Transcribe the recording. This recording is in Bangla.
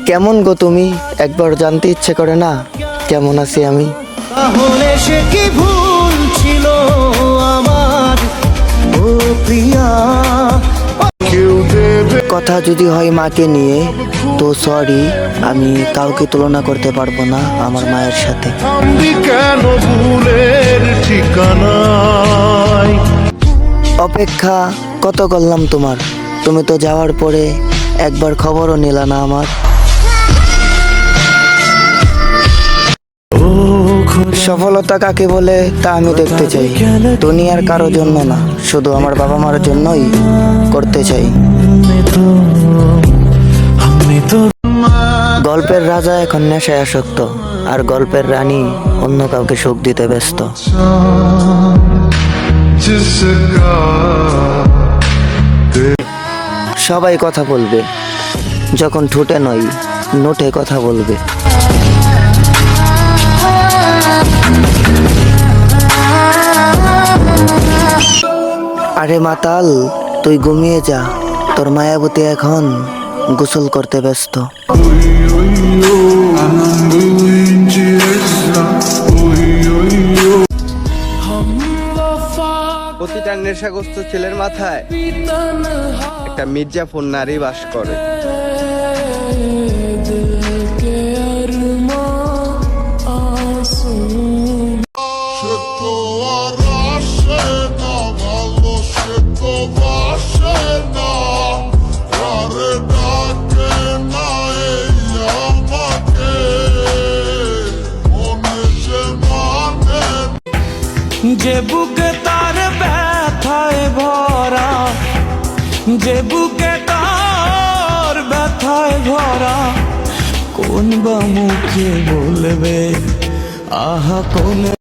কেমন গো তুমি? একবার জানতে ইচ্ছে করে না কেমন আছি আমি। তাহলে সে কি ভুল ছিল আমার, ও প্রিয়া? কথা যদি হয় মাকে নিয়ে, তো সরি, আমি কাউকে তুলনা করতে পারবো না আমার মায়ের সাথে। কেন ভুলের ঠিকানায় অপেক্ষা কত করলাম তোমার, তুমি তো যাওয়ার পরে একবার খবরও নিলা না আমার। সফলতা কাকে বলে তা আমি দেখতে চাই, দুনিয়ার কারো জন্য না, শুধু আমার বাবা মার জন্যই করতে চাই। গল্পের রাজা এখন নেশায় আসক্ত, আর গল্পের রানী অন্য কাউকে সুখ দিতে ব্যস্ত। সবাই কথা বলবে, যখন ঠোঁটে নয় নোটে কথা বলবে। আরে মাতাল, তুই ঘুমিয়ে যা, তোর মায়াবতী এখন গোসল করতে ব্যস্ত। প্রতিটা নেশাগ্রস্ত ছেলের মাথায় একটা মির্জাফর নারী বাস করে। যে বুকে তার ব্যথায় ভরা, যে বুকে তার ব্যথায় ভরা, কোন বা মুখে বলবে আহা কোন